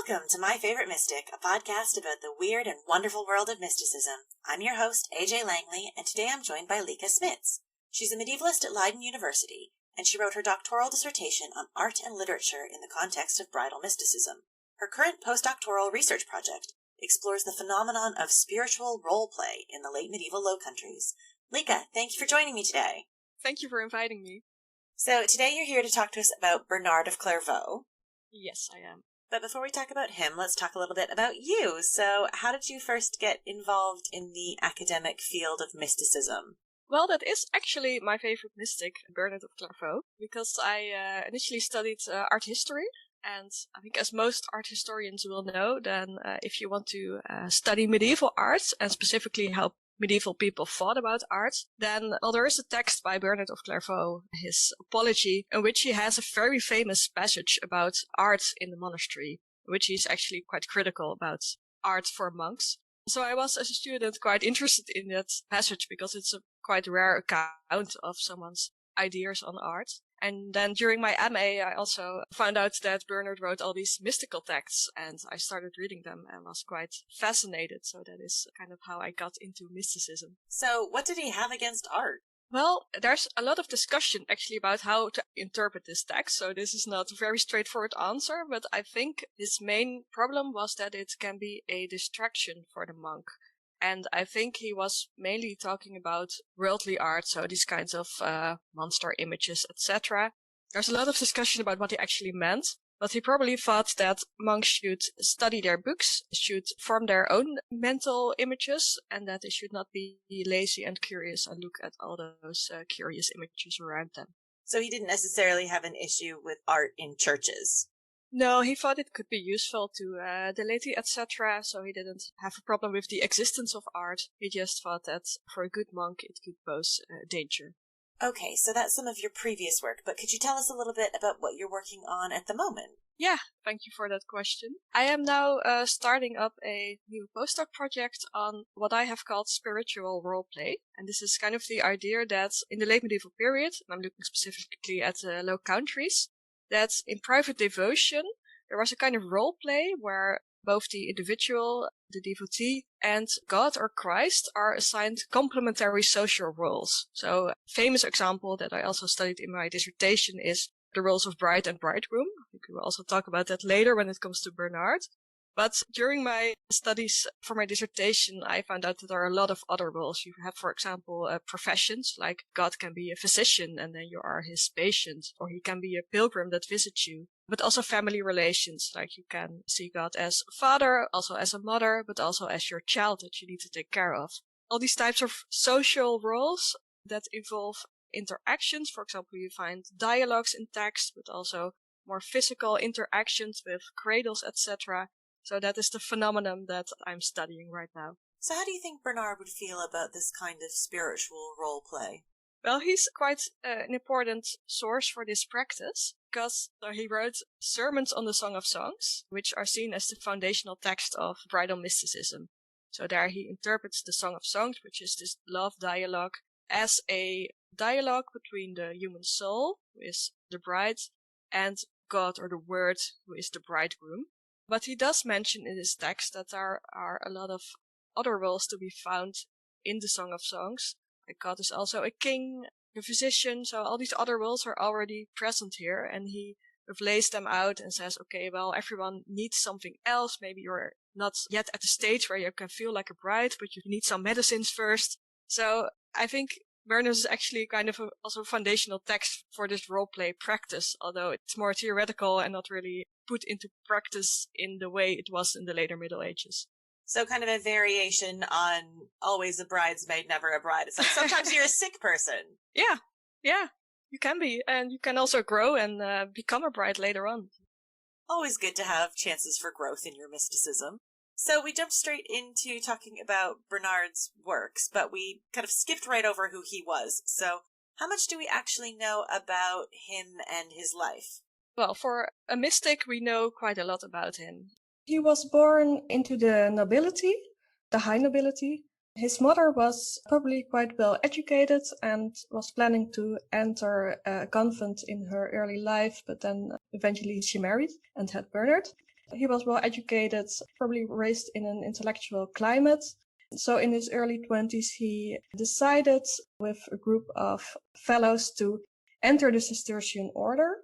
Welcome to My Favorite Mystic, a podcast about the weird and wonderful world of mysticism. I'm your host, AJ Langley, and today I'm joined by Lieke Smits. She's a medievalist at Leiden University, and she wrote her doctoral dissertation on art and literature in the context of bridal mysticism. Her current postdoctoral research project explores the phenomenon of spiritual role play in the late medieval Low Countries. Lieke, thank you for joining me today. Thank you for inviting me. So today you're here to talk to us about Bernard of Clairvaux. Yes, I am. But before we talk about him, let's talk a little bit about you. So how did you first get involved in the academic field of mysticism? Well, that is actually my favorite mystic, Bernard of Clairvaux, because I initially studied art history. And I think as most art historians will know, then if you want to study medieval art, and specifically how medieval people thought about art, then there is a text by Bernard of Clairvaux, his Apology, in which he has a very famous passage about art in the monastery, in which he's actually quite critical about art for monks. So I was, as a student, quite interested in that passage because it's a quite rare account of someone's ideas on art. And then during my MA, I also found out that Bernard wrote all these mystical texts, and I started reading them and was quite fascinated. So that is kind of how I got into mysticism. So what did he have against art? Well, there's a lot of discussion actually about how to interpret this text. So this is not a very straightforward answer, but I think his main problem was that it can be a distraction for the monk. And I think he was mainly talking about worldly art, so these kinds of monster images, etc. There's a lot of discussion about what he actually meant, but he probably thought that monks should study their books, should form their own mental images, and that they should not be lazy and curious and look at all those curious images around them. So he didn't necessarily have an issue with art in churches? No, he thought it could be useful to the laity, etc., so he didn't have a problem with the existence of art. He just thought that for a good monk it could pose danger. Okay, so that's some of your previous work, but could you tell us a little bit about what you're working on at the moment? Yeah, thank you for that question. I am now starting up a new postdoc project on what I have called spiritual roleplay. And this is kind of the idea that in the late medieval period, and I'm looking specifically at the Low Countries, that in private devotion, there was a kind of role play where both the individual, the devotee, and God or Christ are assigned complementary social roles. So a famous example that I also studied in my dissertation is the roles of bride and bridegroom. I think we will also talk about that later when it comes to Bernard. But during my studies for my dissertation, I found out that there are a lot of other roles. You have, for example, professions, like God can be a physician and then you are his patient, or he can be a pilgrim that visits you. But also family relations, like you can see God as a father, also as a mother, but also as your child that you need to take care of. All these types of social roles that involve interactions. For example, you find dialogues in text, but also more physical interactions with cradles, etc. So that is the phenomenon that I'm studying right now. So how do you think Bernard would feel about this kind of spiritual role play? Well, he's quite an important source for this practice, because he wrote sermons on the Song of Songs, which are seen as the foundational text of bridal mysticism. So there he interprets the Song of Songs, which is this love dialogue, as a dialogue between the human soul, who is the bride, and God or the Word, who is the bridegroom. But he does mention in his text that there are a lot of other roles to be found in the Song of Songs. Like God is also a king, a physician, so all these other roles are already present here, and he lays them out and says, okay, well, everyone needs something else. Maybe you're not yet at the stage where you can feel like a bride, but you need some medicines first. So I think Bernard is actually kind of also a foundational text for this roleplay practice, although it's more theoretical and not really put into practice in the way it was in the later Middle Ages. So kind of a variation on always a bridesmaid, never a bride. It's like sometimes you're a sick person. Yeah, you can be. And you can also grow and become a bride later on. Always good to have chances for growth in your mysticism. So we jumped straight into talking about Bernard's works, but we kind of skipped right over who he was. So how much do we actually know about him and his life? Well, for a mystic, we know quite a lot about him. He was born into the nobility, the high nobility. His mother was probably quite well educated and was planning to enter a convent in her early life, but then eventually she married and had Bernard. He was well educated, probably raised in an intellectual climate. So in his early 20s, he decided with a group of fellows to enter the Cistercian Order,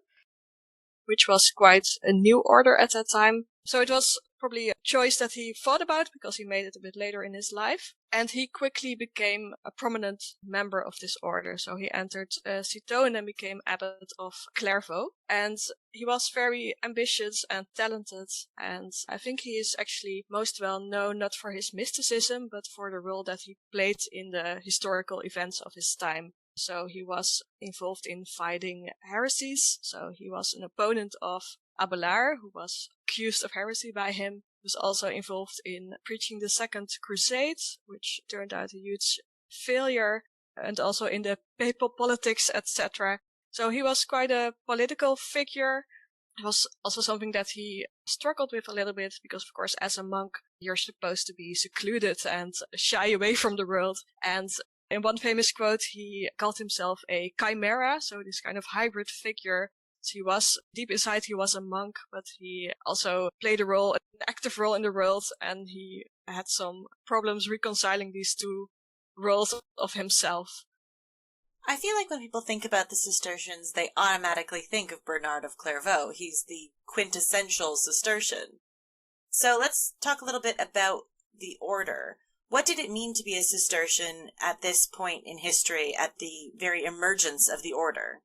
which was quite a new order at that time. So it was probably a choice that he thought about because he made it a bit later in his life. And he quickly became a prominent member of this order. So he entered Citeaux and then became Abbot of Clairvaux. And he was very ambitious and talented. And I think he is actually most well known not for his mysticism, but for the role that he played in the historical events of his time. So he was involved in fighting heresies. So he was an opponent of Abelard, who was accused of heresy by him. He was also involved in preaching the Second Crusade, which turned out a huge failure, and also in the papal politics, etc. So he was quite a political figure. It was also something that he struggled with a little bit because, of course, as a monk, you're supposed to be secluded and shy away from the world. And in one famous quote, he called himself a chimera, so this kind of hybrid figure. So he was, deep inside, he was a monk, but he also played an active role in the world, and he had some problems reconciling these two roles of himself. I feel like when people think about the Cistercians, they automatically think of Bernard of Clairvaux. He's the quintessential Cistercian. So let's talk a little bit about the order. What did it mean to be a Cistercian at this point in history, at the very emergence of the order?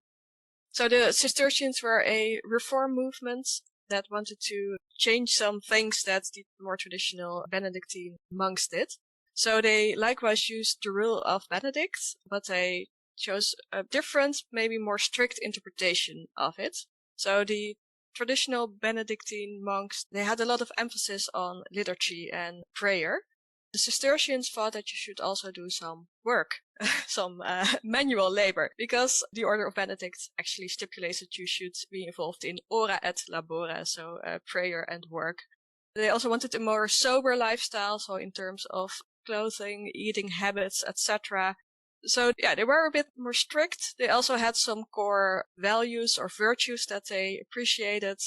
So the Cistercians were a reform movement that wanted to change some things that the more traditional Benedictine monks did. So they likewise used the rule of Benedict, but they chose a different, maybe more strict interpretation of it. So the traditional Benedictine monks, they had a lot of emphasis on liturgy and prayer. The Cistercians thought that you should also do some work, some manual labor, because the Order of Benedict actually stipulates that you should be involved in ora et labora, so prayer and work. They also wanted a more sober lifestyle, so in terms of clothing, eating habits, etc. So yeah, they were a bit more strict. They also had some core values or virtues that they appreciated.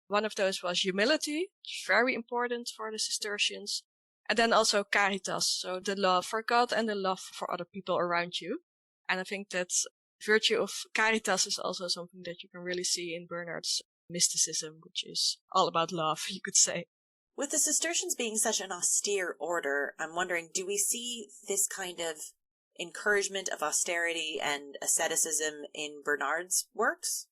One of those was humility, which is very important for the Cistercians. And then also caritas, so the love for God and the love for other people around you. And I think that virtue of caritas is also something that you can really see in Bernard's mysticism, which is all about love, you could say. With the Cistercians being such an austere order, I'm wondering, do we see this kind of encouragement of austerity and asceticism in Bernard's works?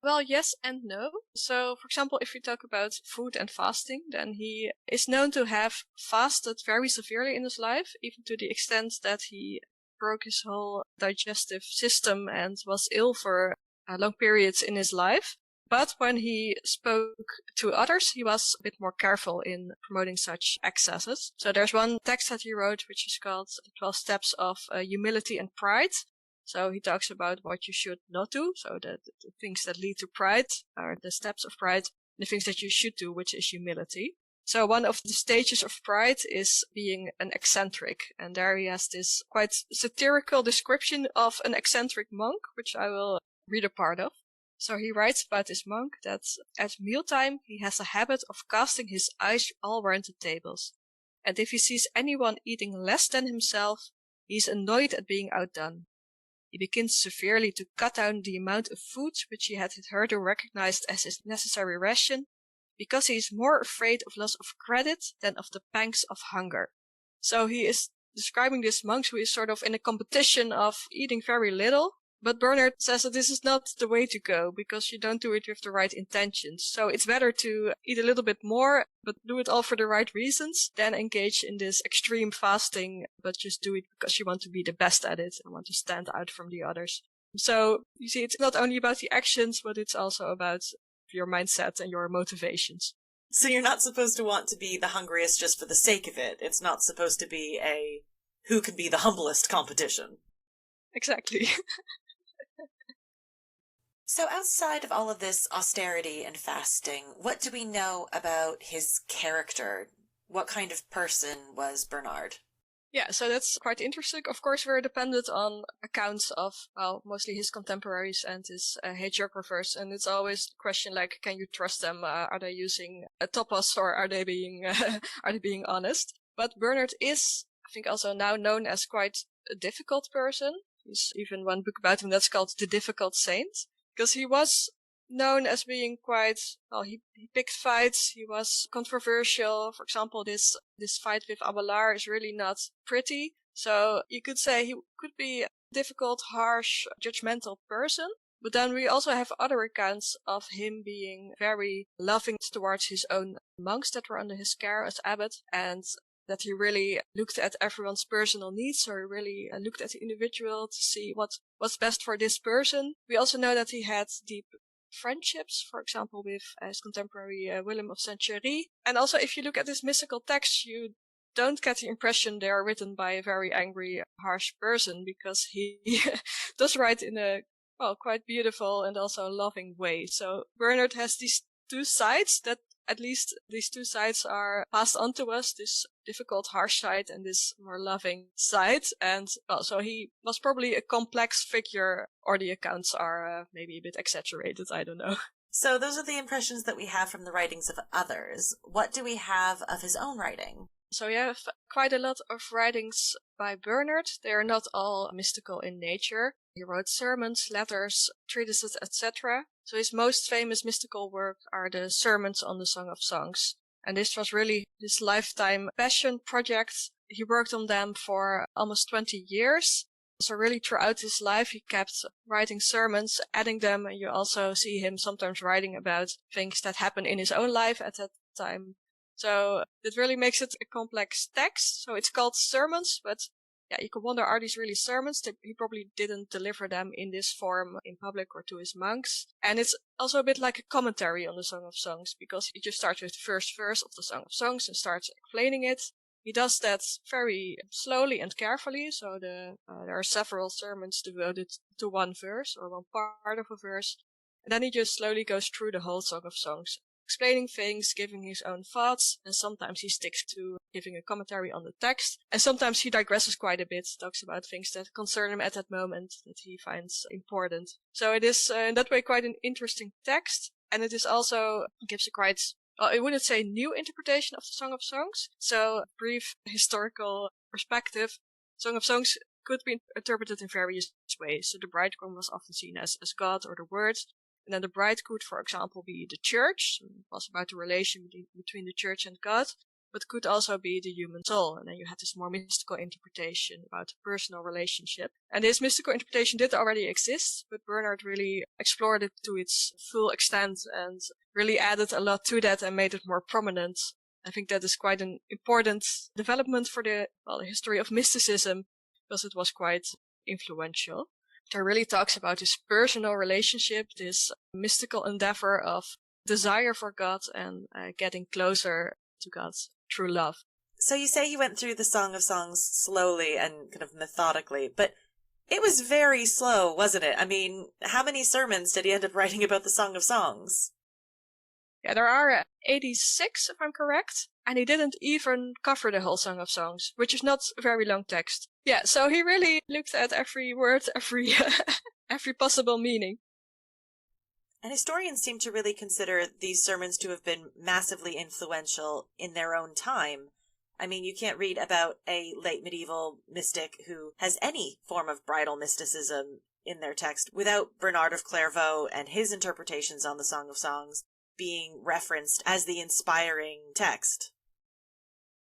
Well, yes and no. So, for example, if we talk about food and fasting, then he is known to have fasted very severely in his life, even to the extent that he broke his whole digestive system and was ill for long periods in his life. But when he spoke to others, he was a bit more careful in promoting such excesses. So there's one text that he wrote, which is called The 12 Steps of Humility and Pride. So he talks about what you should not do. So the things that lead to pride are the steps of pride. The things that you should do, which is humility. So one of the stages of pride is being an eccentric. And there he has this quite satirical description of an eccentric monk, which I will read a part of. So he writes about this monk that at mealtime he has a habit of casting his eyes all around the tables. And if he sees anyone eating less than himself, he is annoyed at being outdone. He begins severely to cut down the amount of food which he had hitherto recognized as his necessary ration, because he is more afraid of loss of credit than of the pangs of hunger. So he is describing this monk who is sort of in a competition of eating very little. But Bernard says that this is not the way to go, because you don't do it with the right intentions. So it's better to eat a little bit more, but do it all for the right reasons, than engage in this extreme fasting, but just do it because you want to be the best at it and want to stand out from the others. So you see, it's not only about the actions, but it's also about your mindset and your motivations. So you're not supposed to want to be the hungriest just for the sake of it. It's not supposed to be a who can be the humblest competition. Exactly. So outside of all of this austerity and fasting, what do we know about his character? What kind of person was Bernard? Yeah, so that's quite interesting. Of course, we're dependent on accounts of, well, mostly his contemporaries and his hagiographers. And it's always the question, like, can you trust them? Are they using a topos, or are they being, are they being honest? But Bernard is, I think, also now known as quite a difficult person. There's even one book about him that's called The Difficult Saint, because he was known as being quite, well, he picked fights, he was controversial. For example, this fight with Abelard is really not pretty. So you could say he could be a difficult, harsh, judgmental person. But then we also have other accounts of him being very loving towards his own monks that were under his care as abbot, and that he really looked at everyone's personal needs, so he really looked at the individual to see what's best for this person. We also know that he had deep friendships, for example, with his contemporary Willem of Saint-Chery. And also, if you look at his mystical texts, you don't get the impression they are written by a very angry, harsh person, because he does write in a, well, quite beautiful and also loving way. So Bernard has these two sides that, at least these two sides, are passed on to us, this difficult, harsh side and this more loving side. And, well, so he was probably a complex figure, or the accounts are maybe a bit exaggerated, I don't know. So those are the impressions that we have from the writings of others. What do we have of his own writing? So we have quite a lot of writings by Bernard. They are not all mystical in nature. He wrote sermons, letters, treatises, etc. So his most famous mystical work are the Sermons on the Song of Songs. And this was really his lifetime passion project. He worked on them for almost 20 years. So really throughout his life, he kept writing sermons, adding them, and you also see him sometimes writing about things that happened in his own life at that time. So it really makes it a complex text. So it's called sermons, but yeah, you can wonder, are these really sermons? He probably didn't deliver them in this form in public or to his monks. And it's also a bit like a commentary on the Song of Songs, because he just starts with the first verse of the Song of Songs and starts explaining it. He does that very slowly and carefully, so there are several sermons devoted to one verse or one part of a verse. And then he just slowly goes through the whole Song of Songs, explaining things, giving his own thoughts, and sometimes he sticks to giving a commentary on the text, and sometimes he digresses quite a bit, talks about things that concern him at that moment, that he finds important. So it is, in that way, quite an interesting text, and it is also gives a quite, well, I wouldn't say new interpretation of the Song of Songs. So, brief historical perspective, Song of Songs could be interpreted in various ways. So the bridegroom was often seen as God or the Word. And then the bride could, for example, be the church. So it was about the relation between the church and God, but could also be the human soul. And then you had this more mystical interpretation about a personal relationship. And this mystical interpretation did already exist, but Bernard really explored it to its full extent and really added a lot to that and made it more prominent. I think that is quite an important development for the history of mysticism, because it was quite influential. It really talks about this personal relationship, this mystical endeavor of desire for God and getting closer to God through love. So you say he went through the Song of Songs slowly and kind of methodically, but it was very slow, wasn't it? I mean, how many sermons did he end up writing about the Song of Songs? Yeah, there are 86, if I'm correct, and he didn't even cover the whole Song of Songs, which is not a very long text. Yeah, so he really looked at every word, every possible meaning. And historians seem to really consider these sermons to have been massively influential in their own time. I mean, you can't read about a late medieval mystic who has any form of bridal mysticism in their text without Bernard of Clairvaux and his interpretations on the Song of Songs being referenced as the inspiring text.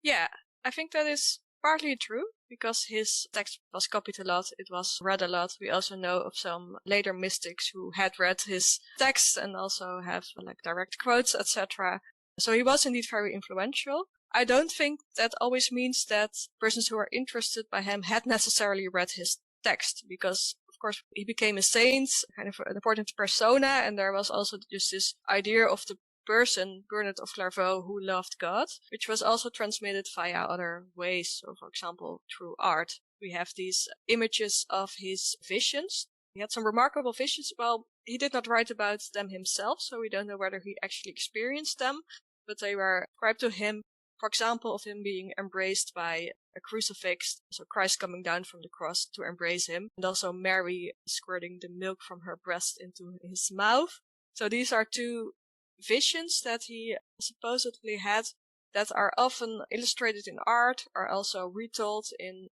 Yeah, I think that is partly true, because his text was copied a lot, it was read a lot. We also know of some later mystics who had read his text and also have direct quotes, etc. So he was indeed very influential. I don't think that always means that persons who are interested by him had necessarily read his text, because of course he became a saint, kind of an important persona, and there was also just this idea of the person, Bernard of Clairvaux, who loved God, which was also transmitted via other ways. So, for example, through art. We have these images of his visions. He had some remarkable visions. Well, he did not write about them himself, so we don't know whether he actually experienced them, but they were described to him For example, of him being embraced by a crucifix, so Christ coming down from the cross to embrace him, and also Mary squirting the milk from her breast into his mouth. So these are two visions that he supposedly had that are often illustrated in art, are also retold in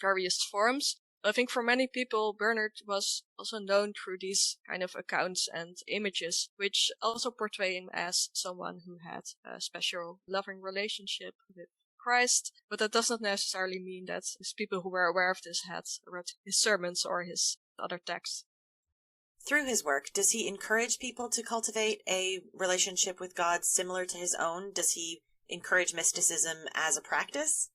various forms. I think for many people, Bernard was also known through these kind of accounts and images, which also portray him as someone who had a special loving relationship with Christ. But that does not necessarily mean that these people who were aware of this had read his sermons or his other texts. Through his work, does he encourage people to cultivate a relationship with God similar to his own? Does he encourage mysticism as a practice?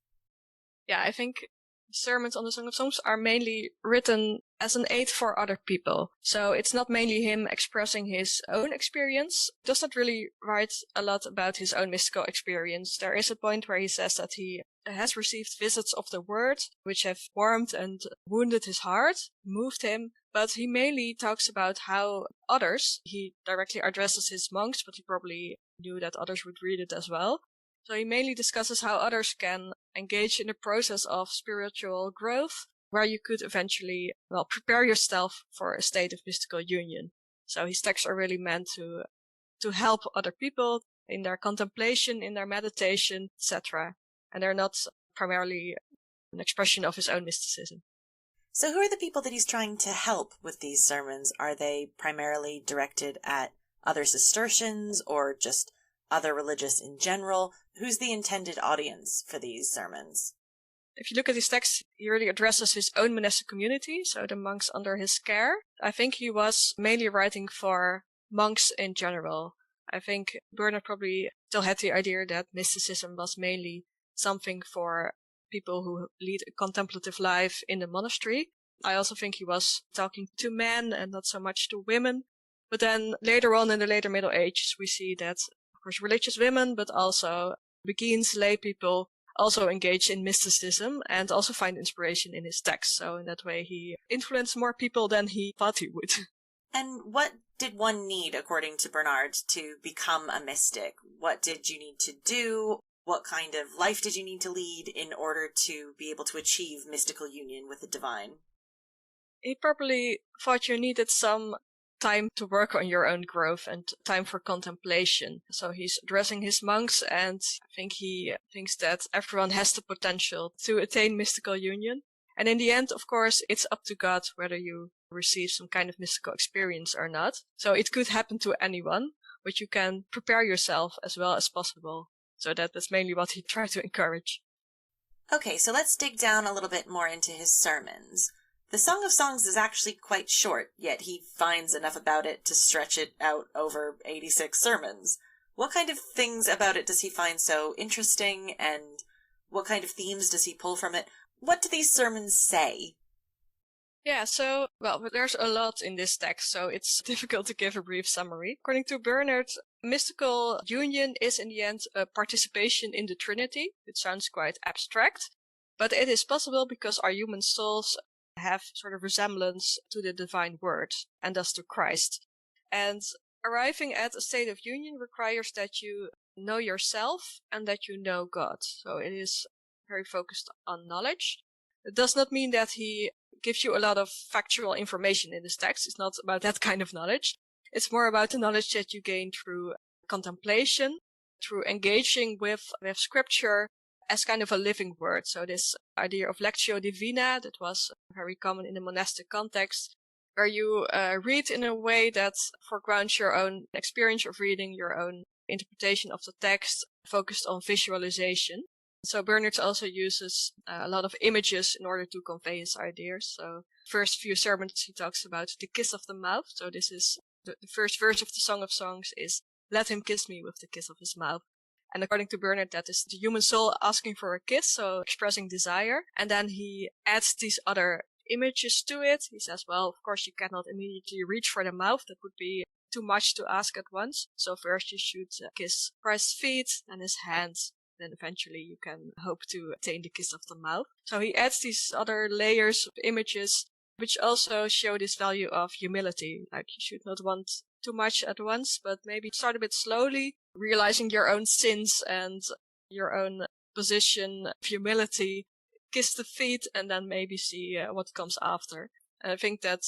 Yeah, I think sermons on the Song of Songs are mainly written as an aid for other people. So it's not mainly him expressing his own experience. He does not really write a lot about his own mystical experience. There is a point where he says that he has received visits of the word, which have warmed and wounded his heart, moved him. But he mainly talks about how others, he directly addresses his monks, but he probably knew that others would read it as well. So he mainly discusses how others can engage in the process of spiritual growth, where you could eventually, prepare yourself for a state of mystical union. So his texts are really meant to help other people in their contemplation, in their meditation, etc. And they're not primarily an expression of his own mysticism. So who are the people that he's trying to help with these sermons? Are they primarily directed at other Cistercians or just other religious in general? Who's the intended audience for these sermons? If you look at his text, he really addresses his own monastic community, so the monks under his care. I think he was mainly writing for monks in general. I think Bernard probably still had the idea that mysticism was mainly something for people who lead a contemplative life in the monastery. I also think he was talking to men and not so much to women. But then later on in the later Middle Ages, we see that, of course, religious women, but also Beguines, lay people, also engage in mysticism and also find inspiration in his text. So in that way, he influenced more people than he thought he would. And what did one need, according to Bernard, to become a mystic? What did you need to do? What kind of life did you need to lead in order to be able to achieve mystical union with the divine? He probably thought you needed some time to work on your own growth and time for contemplation. So he's addressing his monks, and I think he thinks that everyone has the potential to attain mystical union. And in the end, of course, it's up to God whether you receive some kind of mystical experience or not. So it could happen to anyone, but you can prepare yourself as well as possible. So that's mainly what he tried to encourage. Okay, so let's dig down a little bit more into his sermons. The Song of Songs is actually quite short, yet he finds enough about it to stretch it out over 86 sermons. What kind of things about it does he find so interesting, and what kind of themes does he pull from it? What do these sermons say? Yeah, so, there's a lot in this text, so it's difficult to give a brief summary. According to Bernard, mystical union is in the end a participation in the Trinity. It sounds quite abstract, but it is possible because our human souls have sort of resemblance to the divine word, and thus to Christ. And arriving at a state of union requires that you know yourself and that you know God. So it is very focused on knowledge. It does not mean that he gives you a lot of factual information in this text. It's not about that kind of knowledge. It's more about the knowledge that you gain through contemplation, through engaging with scripture as kind of a living word. So this idea of lectio divina, that was very common in the monastic context, where you read in a way that foregrounds your own experience of reading, your own interpretation of the text, focused on visualization. So Bernard also uses a lot of images in order to convey his ideas. So first few sermons he talks about the kiss of the mouth. So this is the first verse of the Song of Songs is, "Let him kiss me with the kiss of his mouth." And according to Bernard, that is the human soul asking for a kiss, so expressing desire. And then he adds these other images to it. He says, well, of course you cannot immediately reach for the mouth. That would be too much to ask at once. So first you should kiss Christ's feet and his hands. Then eventually you can hope to attain the kiss of the mouth. So he adds these other layers of images, which also show this value of humility. Like you should not want too much at once, but maybe start a bit slowly, realizing your own sins and your own position, humility, kiss the feet, and then maybe see what comes after. And I think that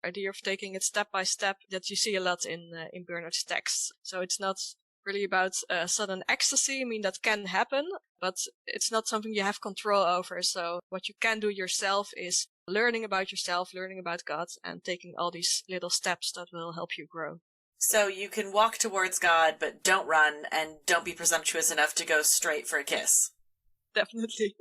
idea of taking it step by step that you see a lot in Bernard's texts. So it's not really about sudden ecstasy. I mean, that can happen, but it's not something you have control over. So what you can do yourself is learning about yourself, learning about God, and taking all these little steps that will help you grow. So you can walk towards God, but don't run, and don't be presumptuous enough to go straight for a kiss. Definitely.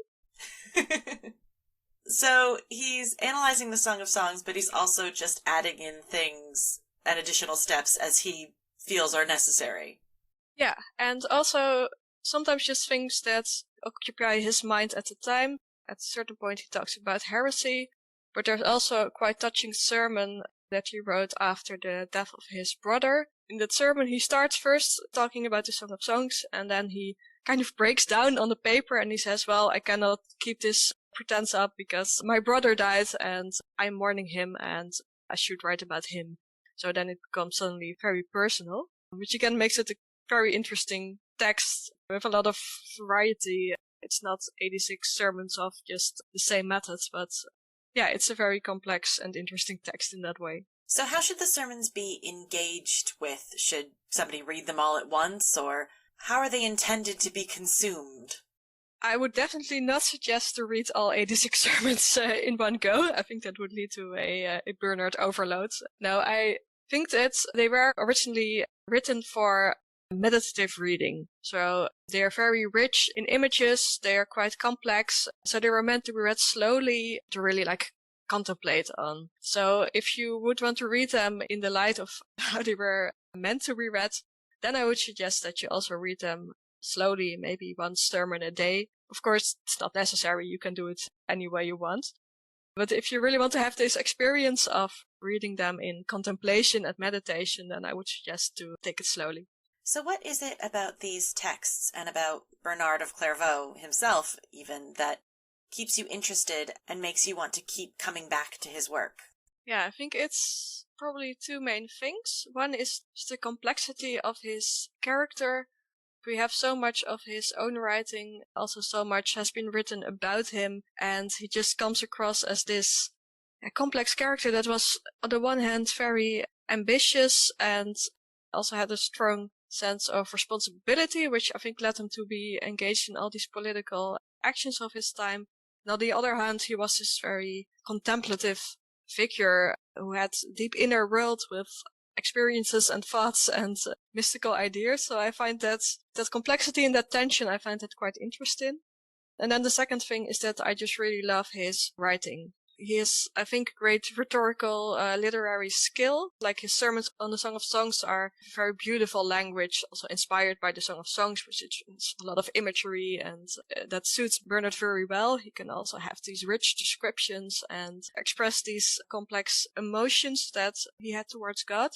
So he's analyzing the Song of Songs, but he's also just adding in things and additional steps as he feels are necessary. Yeah, and also sometimes just things that occupy his mind at the time. At a certain point he talks about heresy, but there's also a quite touching sermon that he wrote after the death of his brother. In that sermon he starts first talking about the Song of Songs, and then he kind of breaks down on the paper and he says, well, I cannot keep this pretense up because my brother died and I'm mourning him and I should write about him. So then it becomes suddenly very personal, which again makes it a very interesting text with a lot of variety. It's not 86 sermons of just the same methods, but yeah, it's a very complex and interesting text in that way. So how should the sermons be engaged with? Should somebody read them all at once, or how are they intended to be consumed? I would definitely not suggest to read all 86 sermons in one go. I think that would lead to a Bernard overload. No, I think that they were originally written for meditative reading. So they are very rich in images, they are quite complex, so they were meant to be read slowly to really contemplate on. So if you would want to read them in the light of how they were meant to be read, then I would suggest that you also read them slowly, maybe one sermon a day. Of course, it's not necessary, you can do it any way you want. But if you really want to have this experience of reading them in contemplation and meditation, then I would suggest to take it slowly. So what is it about these texts and about Bernard of Clairvaux himself even that keeps you interested and makes you want to keep coming back to his work? Yeah, I think it's probably two main things. One is the complexity of his character. We have so much of his own writing, also so much has been written about him, and he just comes across as this complex character that was, on the one hand, very ambitious and also had a strong sense of responsibility, which I think led him to be engaged in all these political actions of his time. And on the other hand, he was this very contemplative figure who had deep inner world with experiences and thoughts and mystical ideas. So I find that complexity and that tension, I find that quite interesting. And then the second thing is that I just really love his writing. He has, I think, great rhetorical, literary skill. Like his sermons on the Song of Songs are very beautiful language, also inspired by the Song of Songs, which is a lot of imagery, and that suits Bernard very well. He can also have these rich descriptions and express these complex emotions that he had towards God.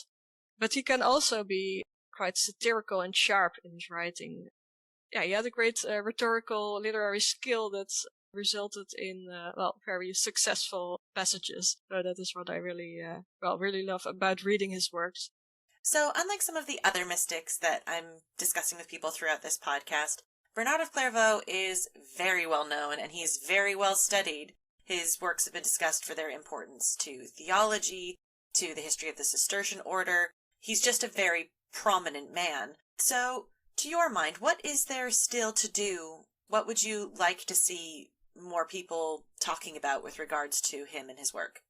But he can also be quite satirical and sharp in his writing. Yeah, he had a great rhetorical, literary skill that's resulted in very successful passages. So that is what I really love about reading his works. So unlike some of the other mystics that I'm discussing with people throughout this podcast, Bernard of Clairvaux is very well known and he's very well studied. His works have been discussed for their importance to theology, to the history of the Cistercian Order. He's just a very prominent man. So, to your mind, what is there still to do? What would you like to see more people talking about with regards to him and his work?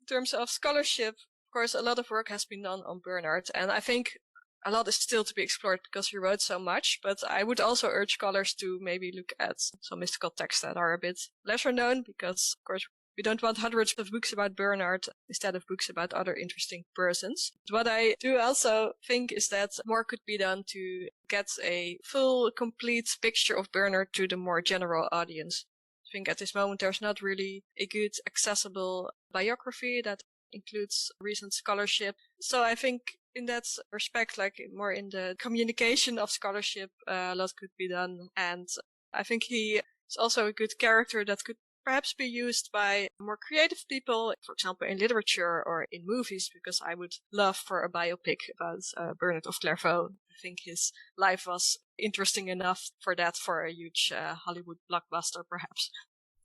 In terms of scholarship, of course, a lot of work has been done on Bernard, and I think a lot is still to be explored because he wrote so much, but I would also urge scholars to maybe look at some mystical texts that are a bit lesser known, because, of course, we don't want hundreds of books about Bernard instead of books about other interesting persons. But what I do also think is that more could be done to get a full, complete picture of Bernard to the more general audience. I think at this moment there's not really a good accessible biography that includes recent scholarship. So I think in that respect, more in the communication of scholarship, a lot could be done. And I think he is also a good character that could perhaps be used by more creative people, for example, in literature or in movies, because I would love for a biopic about Bernard of Clairvaux. I think his life was interesting enough for a huge Hollywood blockbuster, perhaps.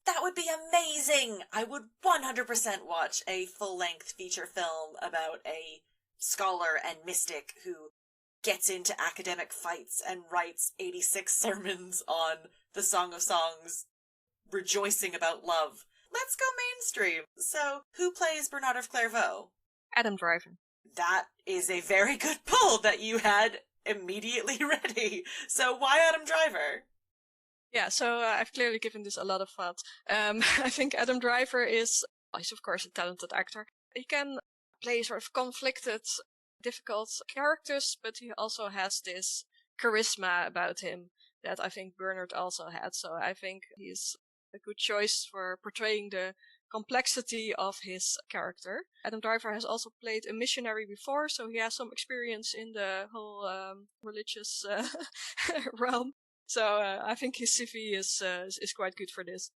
That would be amazing! I would 100% watch a full-length feature film about a scholar and mystic who gets into academic fights and writes 86 sermons on the Song of Songs, rejoicing about love. Let's go mainstream. So, who plays Bernard of Clairvaux? Adam Driver. That is a very good pull that you had immediately ready. So why Adam Driver? Yeah, so I've clearly given this a lot of thought. I think Adam Driver is of course a talented actor. He can play sort of conflicted, difficult characters, but he also has this charisma about him that I think Bernard also had. So I think he's a good choice for portraying the complexity of his character. Adam Driver has also played a missionary before, so he has some experience in the whole religious realm. So I think his CV is quite good for this.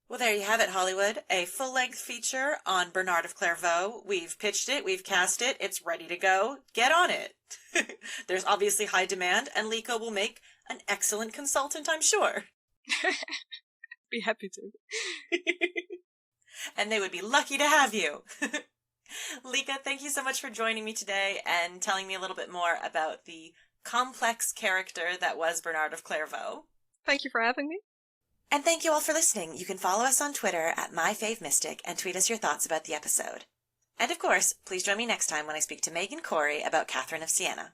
Well, there you have it, Hollywood. A full-length feature on Bernard of Clairvaux. We've pitched it, we've cast it, it's ready to go. Get on it. There's obviously high demand, and Lieke will make an excellent consultant, I'm sure. Be happy to. And they would be lucky to have you. Lieke, thank you so much for joining me today and telling me a little bit more about the complex character that was Bernard of Clairvaux. Thank you for having me. And thank you all for listening. You can follow us on Twitter at MyFaveMystic and tweet us your thoughts about the episode. And of course, please join me next time when I speak to Megan Corey about Catherine of Siena.